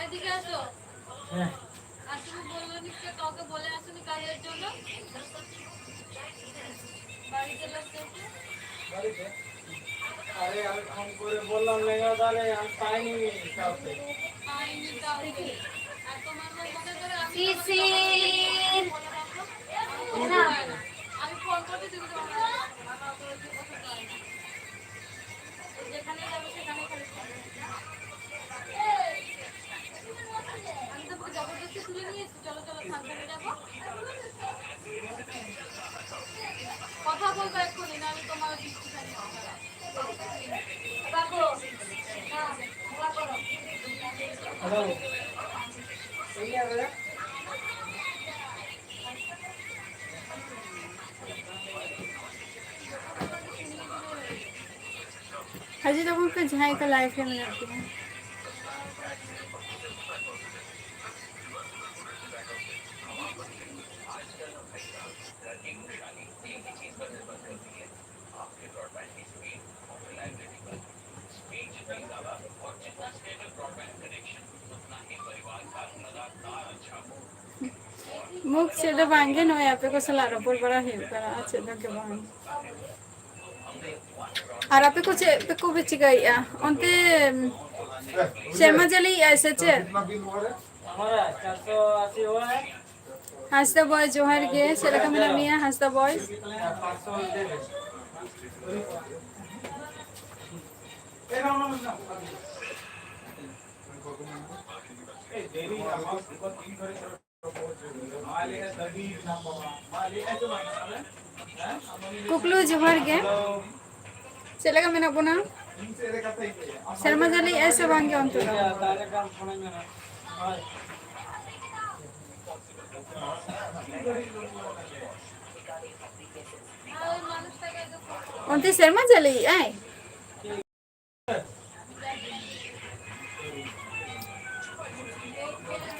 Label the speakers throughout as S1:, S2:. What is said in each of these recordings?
S1: এদিকে আসো। আসলে বললো নিশ্চয় কাউকে বলে আসুনি কাজের জন্য। বাড়িতে লোক দেখে
S2: আরে আমি ফোন করে বললাম লেগা তাহলে আমি পাইনি কাউকে।
S1: পাইনি কাউকে। আর তোমার মনে করে আমি আমি ফোন করতে তুমি তো যেখানে যাবো সেখানে খালি আমি তো জবরদস্তি তুলে নিয়েছি। চলো চলো ফাংশনে যাবো, কথা বলবো এক্ষুনি, না আমি তোমার দৃষ্টি খালি
S3: हाजी तो को झाई का लाइफ है मैंने आपकी मुख से तो बांगे नो यहाँ पे को सलारो पर बड़ा है करा अच्छे तो के बांग और आप कुछ पे को बिच गई आ उनते शर्मा जली ऐसे चे
S2: हमारा 480 हुआ है।
S3: हंसता बॉय जोहर के सेरा का मेरा मियां हंसता बॉयज
S2: 500 दे दे।
S3: कुकलू जोहर के सेरा का मेरा बुना शर्मा जली ऐसे बांगे उनते उनते शर्मा जली आई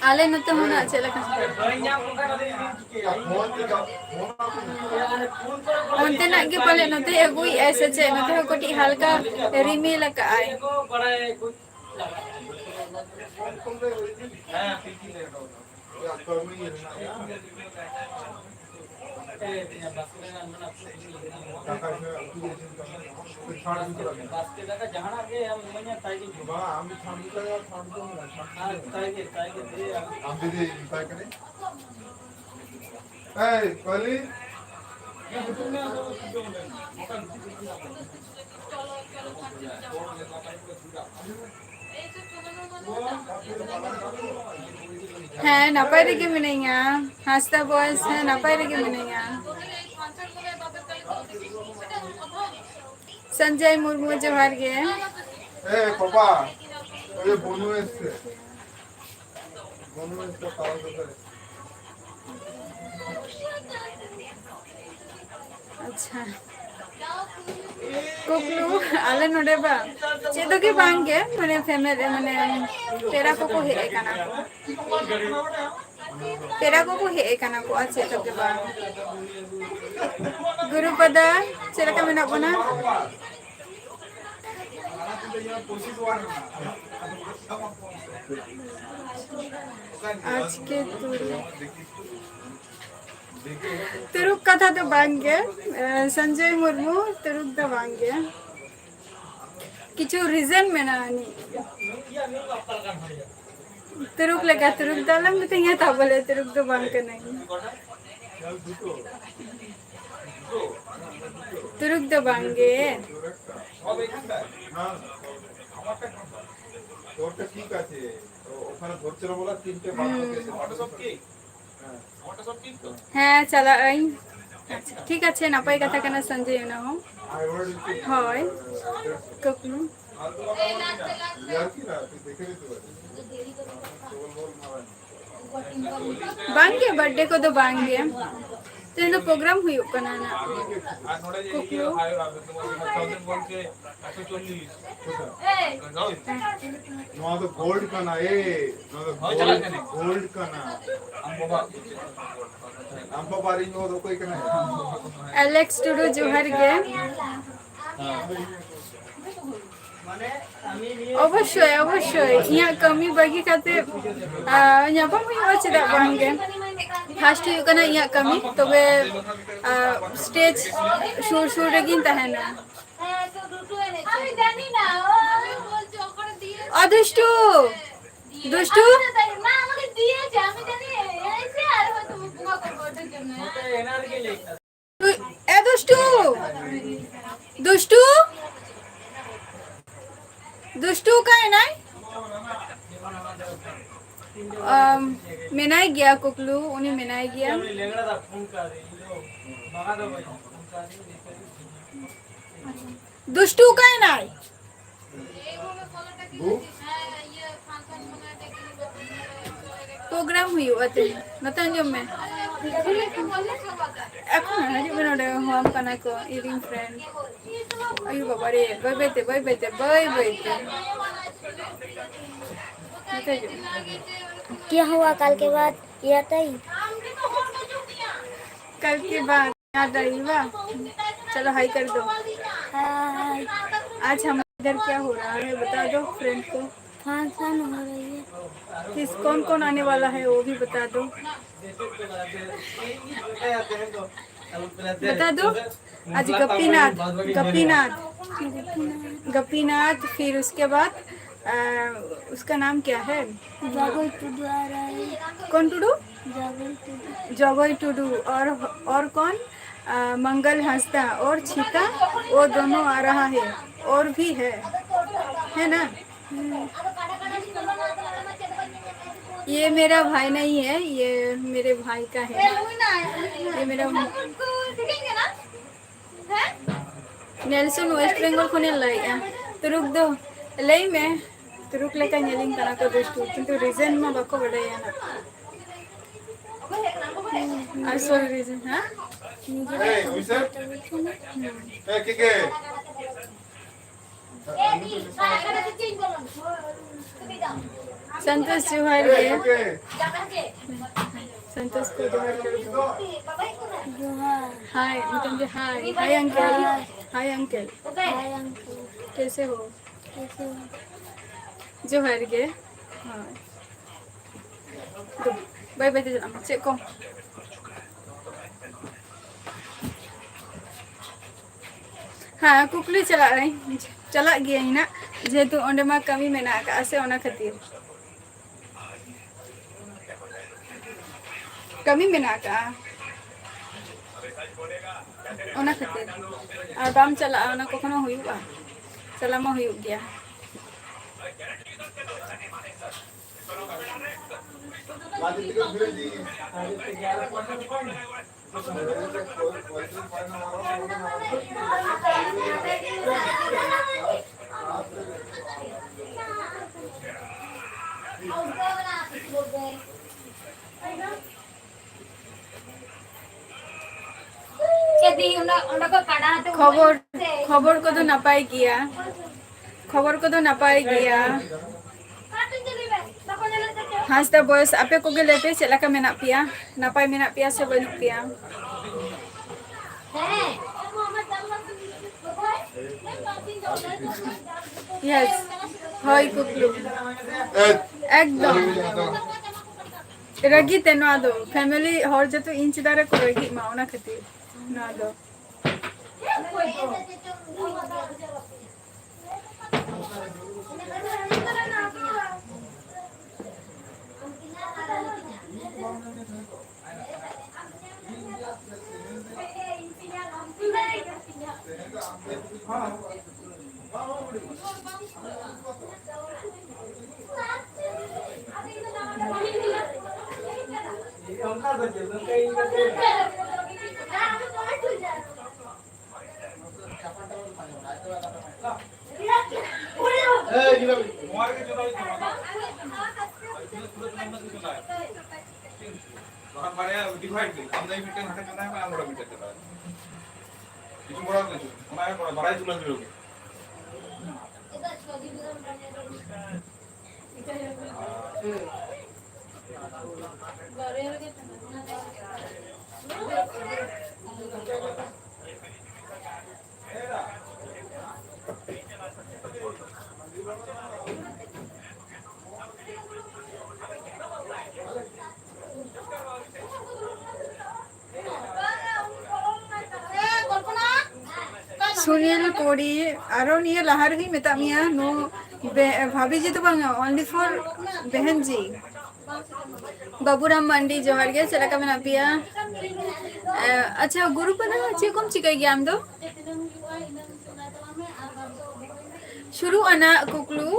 S3: आले न तो होना चला उनते ना के पले नते एगुई ऐसे चे नते हो कोटी हल्का रिमी लगा आए है नपाई रेगे मिनेंगा हंसता बॉयज है नपाई रेगे मिनेंगा संजय मुर्मू जोहर के
S4: ए पापा ये बोनू एसছে কাজ করে
S3: अच्छा कुकलू आले नोडे बा चेदो के बांगे माने फैमिली माने तेरा को हे काना तेरा को हे काना को अच्छे तो के बा गुरुपदा चेरा का मेना बना आज के तुरुक कथा तो बांगे संजय मुर्मू तुरुक तो बांगे किचु रीजन में ना नहीं तुरुक लगा तुरुक दालम तो यहाँ था बोले तुरुक तो बांग के नहीं तुरुक तो बांगे
S4: তোরটা ঠিক আছে ওখানে ধরছিল বলা তিনটে বাকি আছে ওটা সব কি ওটা সব ঠিক তো
S3: হ্যাঁ চলা আই ঠিক আছে নাপাই কথা কেন সঞ্জয় না হো হয় কুকলু
S4: यार की ना तू देखे नहीं तो
S3: बांगे बर्थडे को तो बांगे तो इन प्रोग्राम हुई कना ना कुकलू
S4: नो तो गोल्ड का ना ए नो तो गोल्ड का ना अंबा बारी नो तो कोई का ना
S3: एलेक्स टुडू जोहर के
S2: মানে আমি নিয়ে
S3: অবশ্যই অবশ্যই ইয়া কামি বাগি কাতে nyapam huyu cedak bangge first huyu kana inya kami tobe stage sur regin tahena
S1: হ্যাঁ তো দুটো এনেছে আমি জানি না আমি বলছি ওখানে দিয়েছে
S3: অদুষ্টু দুষ্টু
S1: মা আমাকে দিয়েছে আমি জানি এনেছে আর হয়তো বুকা করবো ওটার জন্য
S2: এনার্জি লেখা
S3: এ দুষ্টু দুষ্টু दुष्टू का है ना मेनाई गया कुकलू उन्हें मेनाई गया
S2: আমি লেংড়া দা ফোন করে ইলো বাগা দো ভাই ফোন করে
S3: दुष्टू का है ना
S1: এইভাবে ফলোটা কি হ্যাঁ ইয়ে ফাংশন মনে দেখি
S3: प्रोग्राम हुई होते नतन जो मैं এখন না যে বেনডে হোম কানা কো ইভিং ফ্রেন্ড আয়ু বাবা রে বাই বাইতে
S5: क्या हुआ कल के बाद याद आई
S3: कल के बाद याद आई वाह चलो हाई कर दो
S5: हाय
S3: आज हम इधर क्या हो रहा है बता दो फ्रेंड को
S5: फंक्शन हो रही है
S3: किस कौन आने वाला है वो भी बता दो बता दो आज गप्पीनाथ फिर उसके बाद उसका नाम क्या है
S5: जगल टुडू आ रहा है
S3: कौन टुडू
S5: जगल टुडू
S3: जगोई टुडू और कौन मंगल हंसदा और छीता वो दोनों आ रहा है और भी है ना ये मेरा भाई नहीं है ये मेरे भाई का है ये मेरा नेल्सन वेस्ट बेंगल को लाया तो रुक दो लई में तो रुक लेकर नेलिंग तना को दोस्तों किंतु रीजन में बाको बढ़ाया ना आई सॉरी रीजन हाँ
S4: এই ওইসব এ কে
S3: संतोष जोहार है
S4: ওকে
S3: संतोष को जोहार कर दो
S5: जोहार
S3: हाय मतलब हाय हाय अंकल
S5: हाय अंकल
S3: कैसे हो
S5: कैसे हो
S3: जोहार के हाँ बाय बाय तेज चेक को हाँ कुकली चला गया ही ना जेहेतु ओंडे मा कमी मेना का से ओना खातिर कमी मेना का ओना खातिर और बाम चला ओना कखनो हुईबा चला मा हुई गया
S4: বাজে থেকে ফিরে দি
S2: আদিত্য 11% কম
S3: खबर को तो नापाई गया हासदा बॉयस आपे को गेले पे चला का मेना पिया नापाई मेना पिया से बनु पिया यस हाय कुकलू एकदम रगी ते ना दो फैमिली हर जतो इंच दारे को रगी मा ओना खातिर ना दो सुनील कोड़ी आरो निये लहार ही मेता मिया नो भाभी जी तो बांगा ओनली फॉर बहन जी बाबूराम मंडी जोहार गे चला का मेना पिया अच्छा गुरु पना चे कम चिकाई गया हम दो शुरू आना कुकलू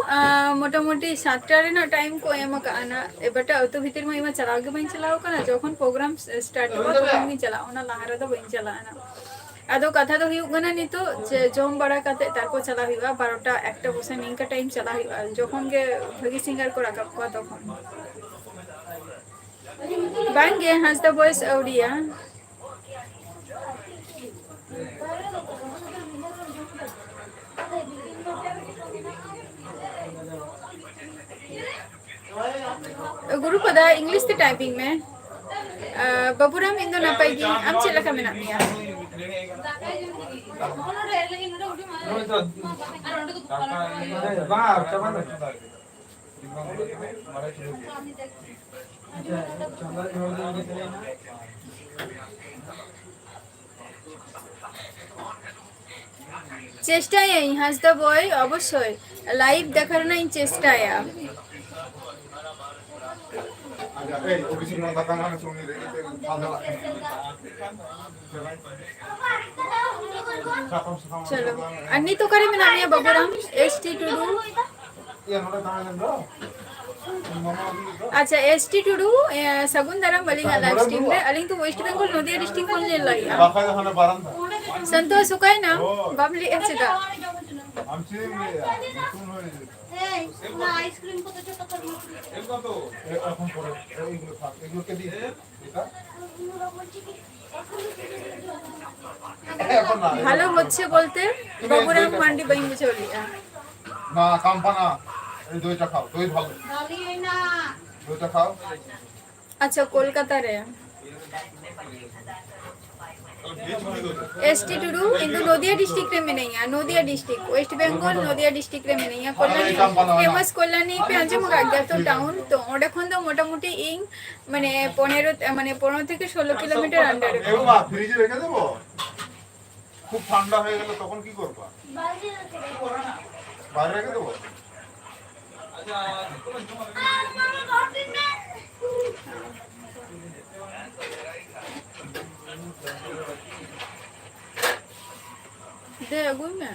S3: मोटामोटी 7टा रेना टाइम को एम का आना एबटा अतो भीतर में इमा चलाव गे बइन चलाव कना जखन प्रोग्राम स्टार्ट हो तखन मी चलाव ना लहारा तो बइन चला ना आदो कथा तो हुई गना नि तो जम बड़ा काते तारको चला हुआ 12टा 1टा बसे निंका टाइम चला हुआ जखन गे भगी सिंगर को राखा को तखन बांगे हासदा बॉयस औडिया गुरु पदा इंग्लिश ते टाइपिंग में बाबूराम इंदो नापाई की आम चला का मेना मिया চেষ্টায় হাসদা বয় অবশ্যই লাইভ দেখার নাই চেষ্টায়
S4: এই অফিসের মধ্যে কামানে তুমি রেখে খাওয়া
S3: चलो अन्नी तो करे में नाम बाबूराम एसटी टुडू
S4: ये नोटा दाना दो
S3: अच्छा एसटी टुडू सगुंदरम बलिंगा लाइव स्ट्रीम में अलिंग तो वेस्ट बंगाल नदिया डिस्ट्रिक्ट कोन ले लाई
S4: बाका खाना बारन
S3: संतोष सुकाय ना बाबली एचदा
S4: आमची नতুন হয়ে
S1: এই না আইসক্রিম কত ছোট করব
S4: এগুলো তো এখন পরে এইগুলো থাক এগুলোকে দিয়ে এটা এখন না
S3: ভালো হচ্ছে বলতে বাবুরাম মান্ডি বাইন চলিয়া
S4: না কাম্পানা এই দুইটা খাও দুই ভালো
S1: গালি হই না
S4: দুইটা খাও
S3: अच्छा कोलकाता रे एसटी टुडू इंदु नदिया डिस्ट्रिक्ट रे में नहीं है नदिया डिस्ट्रिक्ट वेस्ट बंगाल नदिया डिस्ट्रिक्ट रे में नहीं है कल्याणी फेमस कल्याणी पे आंजे मगा गया तो टाउन तो ओडे खन तो मोटामुटी इंग माने 15 মানে 15 থেকে 16 কিলোমিটার আন্ডারে
S4: এগুলো ফ্রিজে রেখে দেব খুব ঠান্ডা হয়ে গেলে তখন কি করবা বাইরে রেখে দেব
S3: दे अगुई में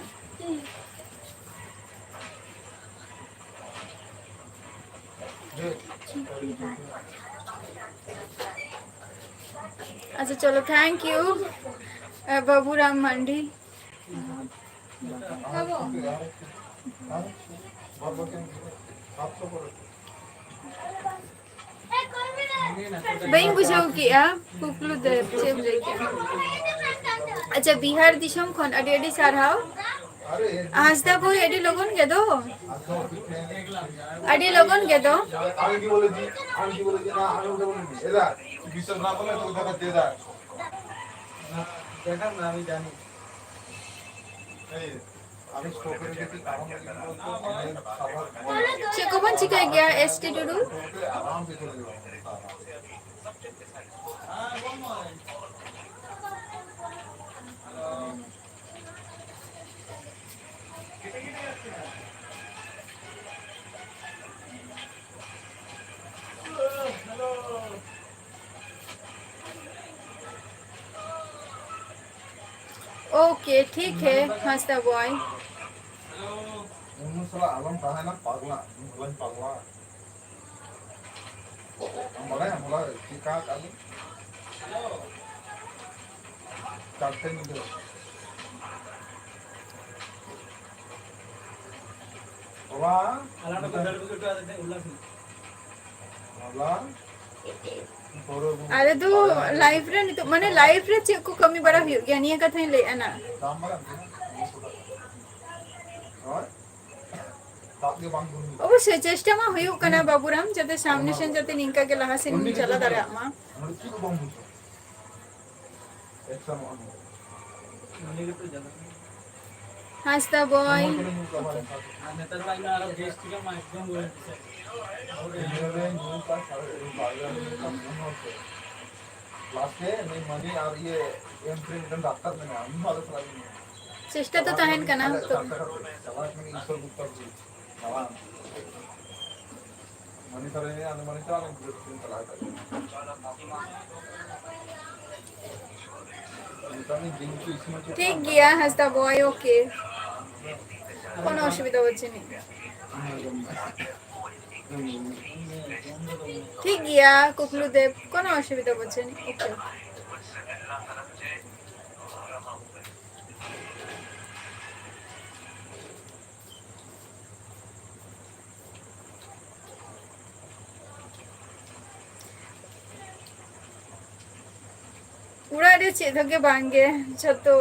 S3: अच्छा चलो थैंक यू बाबूराम मंडी बहन बुझाओ किया कुकलू दे चेप लेके अच्छा बिहार दिशम खन अडी अडी सारहाव हासदा बोय अडी लगन गे दो अडी लगन गे दो
S4: আমি কি বলেছি না আমি ওকে বলিনি এরা বিশ্বাস না করলে তোকে দেখা দিয়ে দাও
S2: দেখা না আমি জানি
S4: এই আমি স্টোকে রেখেছি কারণ আমি খাবার
S3: से कौन चिका गया एसटी टुडू
S4: आराम से चले जाओ
S3: ओके ठीक है हंसदा बॉय
S4: उन्होंने साला आलम कहा है ना पागला भगवान पागला मला टीका काली काटते नहीं दे बाबा
S2: আলাদা করে দুটো আছে উল্লাস
S4: बाबा
S3: अरे तो लाइफ रे नहीं तो माने लाइफ रे चेक को कमी बड़ा हुई गया नहीं कथा ले ना
S4: दाम बड़ा और ताकि बांग दूंगी
S3: অবশ্যই চেষ্টা মা হইও কানা বাবুরাম যাতে সামনে সেন যাতে নিঙ্কা কে লাহা সেন চলা দাঁড়া মা
S4: हमने की बांग दूंगी एक्शन वन
S2: মানে কি তো জানা
S3: হাসদা বয়
S2: আর নেতার ভাই না আর দেশ থেকে মা একদম বলে দিছে
S4: लास्ट में मनी और ये एम प्रिंट डॉक्टर मैंने हम वाले सलाह
S3: चेष्टा तो तहन कना तो ठीक गया हंसता बॉय ओके কোনো অসুবিধা হচ্ছে না ঠিক গিয়া কুকলু দেব কোনো অসুবিধা হচ্ছে না ওকে उड़ा रे चेद होगे बांगे जतो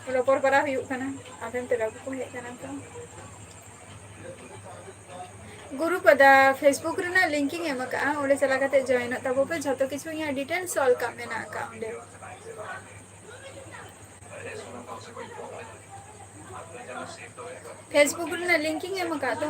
S3: रपड़ करा हुई कना आधेन पेरा को हे कना तो गुरुपदा फेसबुक रे लिंकिंग एम का ओले चला कते जॉइन तबो पे जतो किछु या डिटेल सॉल्व का मेना अकाउंट फेसबुक रे लिंकिंग एम का तो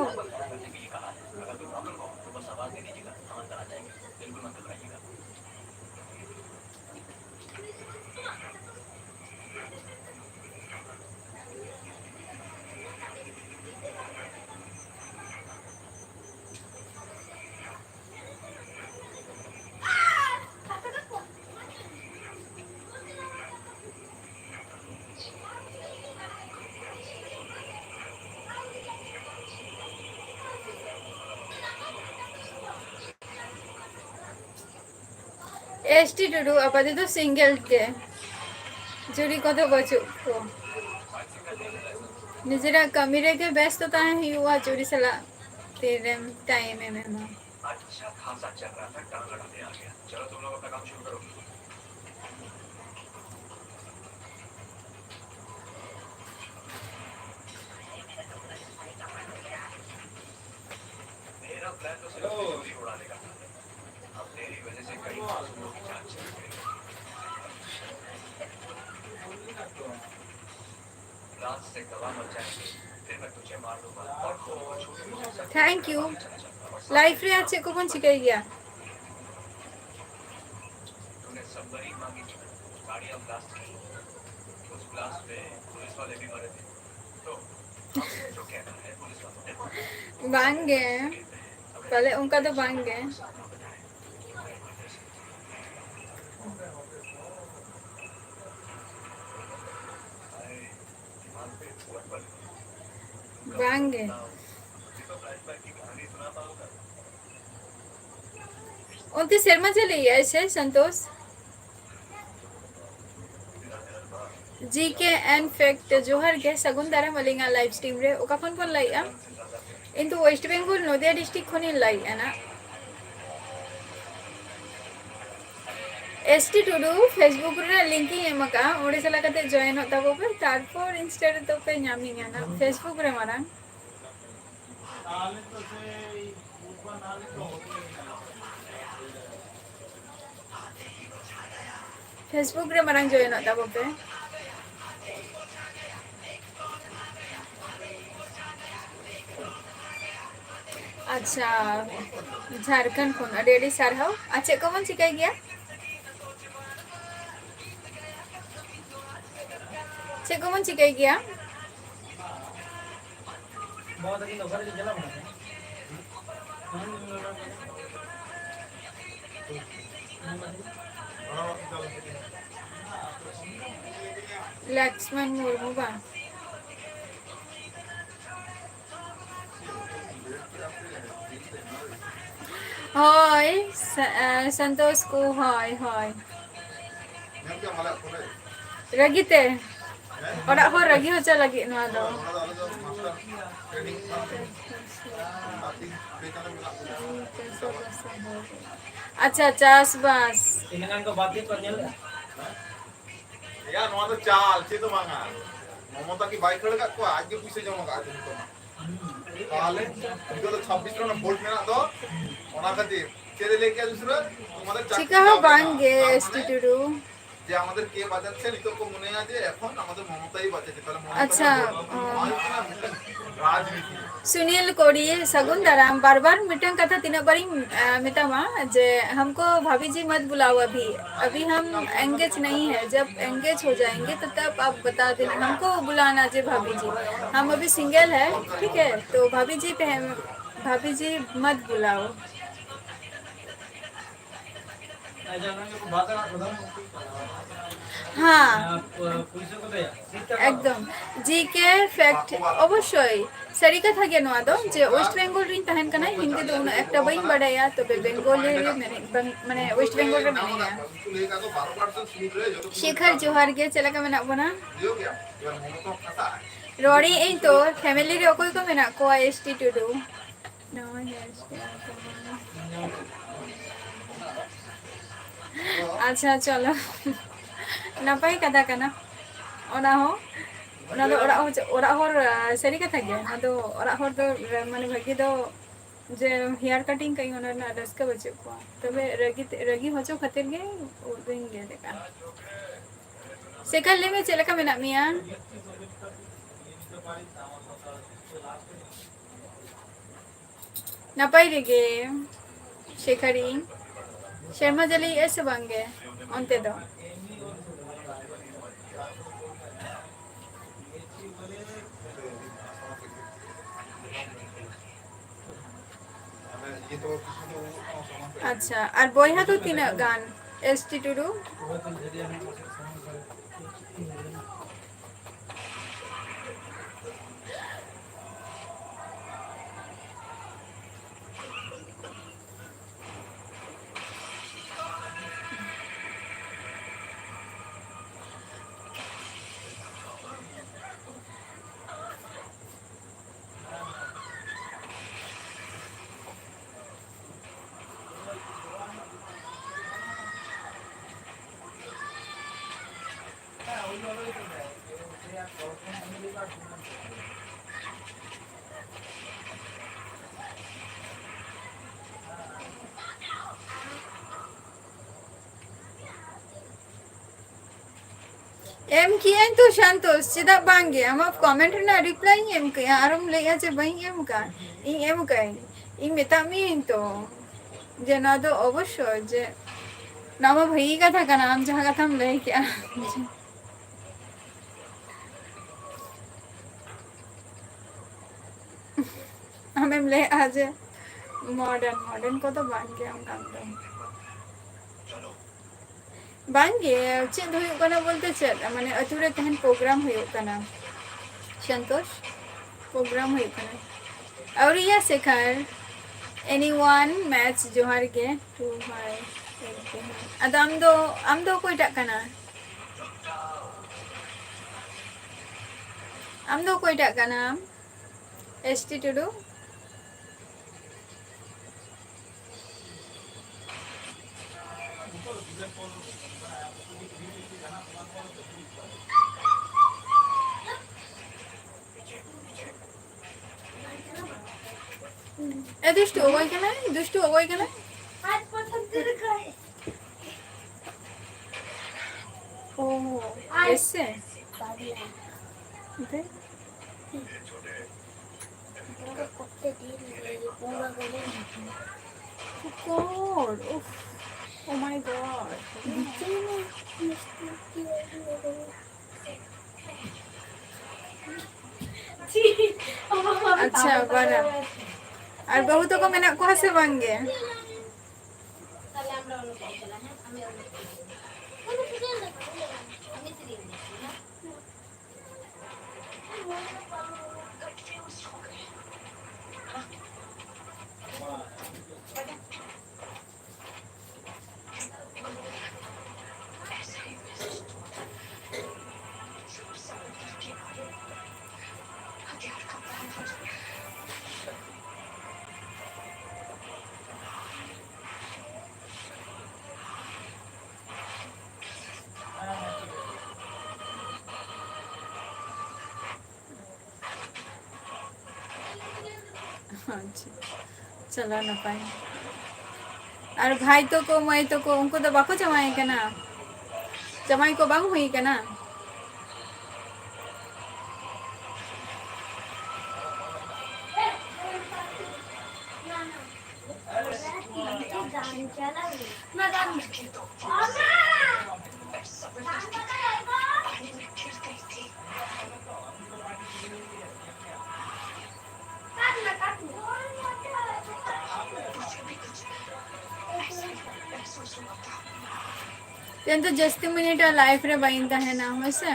S3: एसटी टुडू आपातत तो सिंगल के जुड़ी कत बचु को निजरा कमी रे के व्यस्त ताहे हुआ जुड़ी सला तेरे टाइम में ना
S6: अच्छा खासा चल रहा था टांग अड़ाने आ गया चलो तुम लोग अपना काम शुरू करो मेरा प्लान तो सिर्फ चोरी उड़ाने का था अब तेरी वजह से कई मासूमों की जान चली गई रात से गवाह मर जाएंगे फिर मैं तुझे मार दूंगा और तुम को छूट भी नहीं सकता
S3: थैंक यू लाइफ रे अच्छे को कौन सिखाई गया
S6: तूने सबमरीन मांगी थी गाड़ियां ब्लास्ट की उस ब्लास्ट में पुलिस वाले भी मरे थे तो जो कहना है पुलिस वालों ने
S3: बांग गए पहले उनका तो बांग गए बांग गए उनती शर्मा चले ऐसे संतोष जी के एन फैक्ट जोहर के सगुन दारा मलिंगा लाइव स्ट्रीम रे ओका फोन फोन लाइया इनतु वेस्ट बेंगल नदिया डिस्ट्रिक्ट खनि लाइया ना एसटी टुडू फेसबुक रे लिंकिंग एमका ओडे चला कते जॉइन होता को पे तारपर इंस्टा रे तो पे ᱧᱟᱢᱤᱧᱟ ना फेसबुक रे मारांग
S2: ताले तो से ऊपर नाले तो
S3: फेसबुक रे मारांग जॉइन होता को पे अच्छा झारखंड फोन अडेडी सारहाव अच्छे कौन सिखाई गया से कौन सिखाई गया
S2: बहुत दिन घर के जला बना
S3: लक्ष्मण मुर्मू बा हाय संतोष को हाय हाय रगीते और हो रगी हो चला लगी ना दो अच्छा चास बस
S2: इनकान को बात कर nyel
S4: यार नोआ तो चाल चे तो मांगा ममता की बाइक खड़ का को आज के पीछे जमा का आज तो ताले इनको तो 26 रन बोल्ट में ना तो ओना खातिर चेरे लेके दूसरा तुम्हारे
S3: चिका हो बांगे एसटी टुडू
S4: যে আমাদের কে বাজাচ্ছে নিতো को মনে আছে এখন আমাদের মমতাই বাজাচ্ছে তাহলে মমতা
S3: अच्छा
S4: राजनीति
S3: सुनील कोड़ी सगुन दाराम बार बार मिटन कथा तीना बारी मितामा जे हमको भाभी जी मत बुलाओ अभी अभी हम एंगेज नहीं है जब एंगेज हो जाएंगे तो तब आप बता देना हमको बुलाना जे भाभी जी हम अभी सिंगल है ठीक है तो भाभी जी मत बुलाओ हाँ एकदम जी के फैक्ट अवश्य सारी कथा के नोआ दो जे वेस्ट बेंगल रिन तहन कना हिंदी दो उन एकटा बइन बडाया तबे बेंगली रे माने वेस्ट बेंगल रे मेनेया शेखर जोहार गे चला का मेना बना रोड़ी ए तो फैमिली रे ओकोय को मेना को एसटी टू डू नो यस अच्छा चलो नपाई कथा कना ओना हो ओना दो ओरा होर सरी कथा गे ओना दो ओरा होर दो माने भागी दो जे हेयर कटिंग कई ओना ना रस्का बचे को तबे रगी होचो खातिर गे ओदिन गे देखा सेकल ले में चले का मेना मिया नपाई रे गे शेखरी शर्मा जली ऐसे बांगे अंते दो अच्छा और बॉयहा तो तीन गान एसटी टुडू एम किए तो संतोष सीधा बांगे हम आप कमेंट ना रिप्लाई एम के आरम ले आचे भाई एम का इ एम का इ मेता मी तो जे ना तो अवश्य जे नाम भाई का था का नाम जहां का हम ले क्या हम ले आज मॉडर्न को तो बांगे हम काम तो बांगे चेद हुई कना बोलते चल माने अतुरे तहन प्रोग्राम हुई कना संतोष प्रोग्राम हुई कना और या शेखर एनीवन मैच जोहार के टू हाय अद आम दो कोई टाक कना आम दो कोई टाक कना एसटी टुडू ए दुष्टू ओई कना आज प्रथम दिन का ओ ऐसे इधर
S5: कुत्ते दिन ये पूरा गले
S3: गॉड ओह माय गॉड
S5: नीचे में
S3: अच्छा बड़ा और बहुत को मैंने कहा से बांगे
S1: তাহলে আমরা অন্য কাজ করলাম হ্যাঁ আমি অন্য আমি সিরিয়াল দেখছি না
S3: चला ना पाए और भाई तो को मैं तो को उनको तो बाको जमाए के ना जमाई को बांग हुई कना
S5: गान चला
S3: तेन तो जस्ती मिनिट लाइफ रे बाइंता है ना वैसे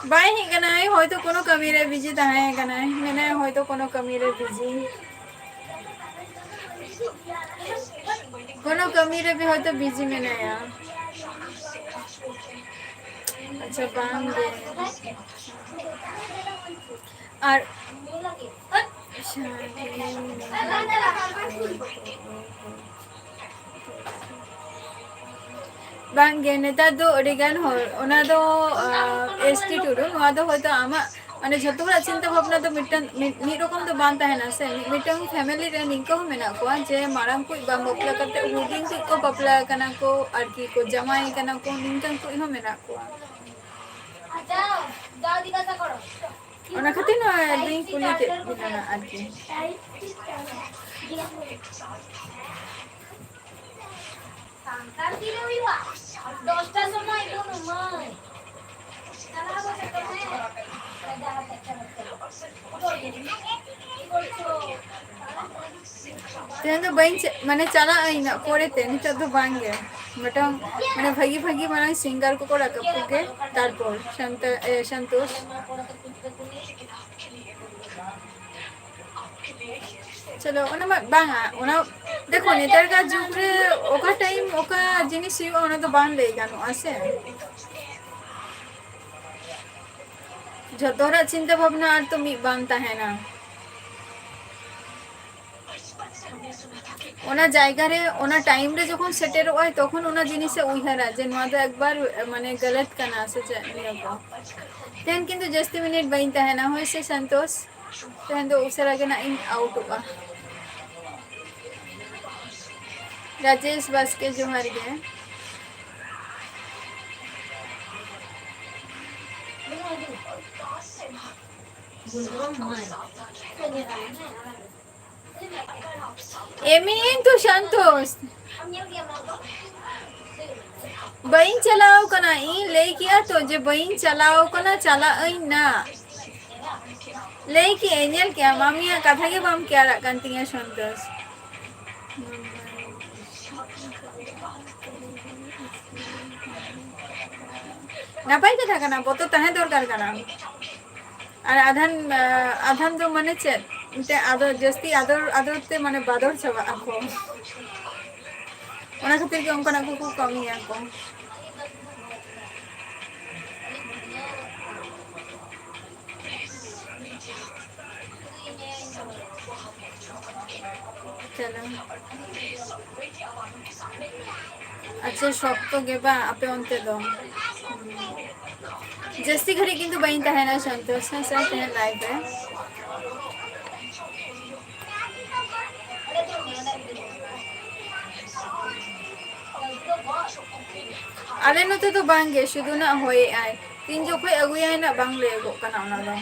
S3: बाई ही कनाई होय तो कोनो कमी रे बिजी ताहे कनाई मैंने होय तो कोनो कमी रे बिजी कोनो कमी रे भी होय तो बिजी में ना यार अच्छा बांग दे और बांगे नेता दो अडिगान हो ओना दो एसटी टुडू नोआ दो होय तो आमा माने झतो हरा चिंता भावना तो मिड रकम तो बांता है ना से मिटन फैमिली रे निको मेना को जे माराम को बांग बपला करते हुडिंग को बपला कना को और की को जमाई कना को निंकन को इहो मेना को
S1: जाओ दिखाता करो
S3: ओना खातिर ना लिंक कुली के बिना और की
S1: কার কি রইবা 10টার সময় কোনো মাই চালাবো সেটা
S3: तेन तो बइन माने चला आइना कोरे ते निता तो बांगे मटम माने भागी भागी माने सिंगर को कोड़ा कपुके तारपर संतोष चलो ओना बांगा ओना देखो नेतार का जुग रे ओका टाइम ओका जिनिस हुआ ओना तो बांग ले गानो आसे जतोरा चिंता भावना और तो मी बांगता है ना ओना जायगा रे ओना टाइम रे जखन सेटेर होय तखन ओना जिनिसे उइहारा जे नोआ तो एक बार माने गलत कना से निया को तेन किंतु जस्ती मिनिट बाइंता है ना होय से संतोष तेन तो उसरा के ना इन आउट हुआ राजेश बस के जोहार गए एमिन तो संतोष बइन चलाओ कना इन ले किया तो जे बइन चलाओ कना चला इन ना ले कि एंजल क्या मामिया कथा के बम क्या रखंतिया संतोष नापाई कथा कना बतो तहे दरकार कना और आधान तो माने चेत ते आदर जस्ती आदर ते माने बादर छवा आको ओना खातिर के उनका ना को कमी आको चलो अच्छा शॉप तो गेबा आपे ओनते दो जस्ती घड़ी किंतु बइनता है ना संतोष ना सर ते लाइव है आले नते तो बांगे शुदु ना होय आय तीन जो कोई अगुया ना बांगले गो कना ना दो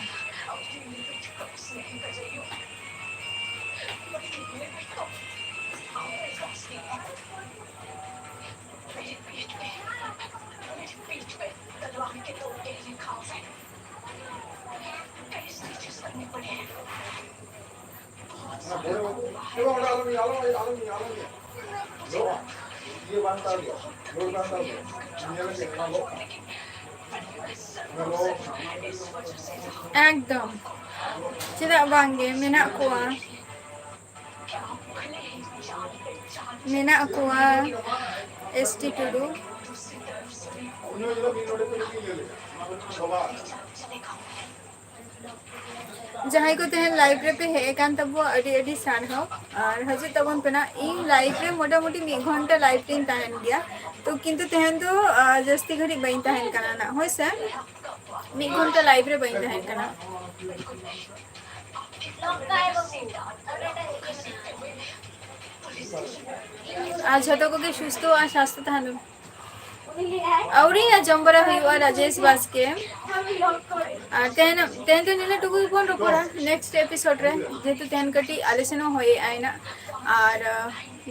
S3: एकदम चेदा बांगे मेना कुआ एसटी टुडू जहां को तेहन लाइव रे पे हे कान तबो अडी अडी सान हो और हजे तबन पेना इन लाइव रे मोटा मोटी 1 घंटा लाइव टीन ताहन गया तो किंतु तेहन तो जस्ती घड़ी बइन ताहन कना ना होय से 1 घंटा लाइव रे बइन ताहन कना आज झतो को के सुस्तो आ स्वास्थ्य तहनो औरी या जंबरा हुआ राजेश बास्के तेन तेन तो निले टुकु बोन रोपरा नेक्स्ट एपिसोड रे जेतु तेन कटी आलेसनो होय आइना और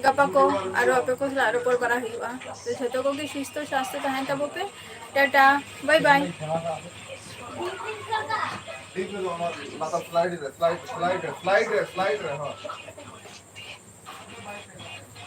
S3: गपा को आरो आपे को सारो पर करा हुआ तो झतो को के सुस्तो स्वास्थ्य तहन तब पे टाटा बाय बाय
S4: ठीक है, तो हमारा स्लाइड है, स्लाइड है, हाँ।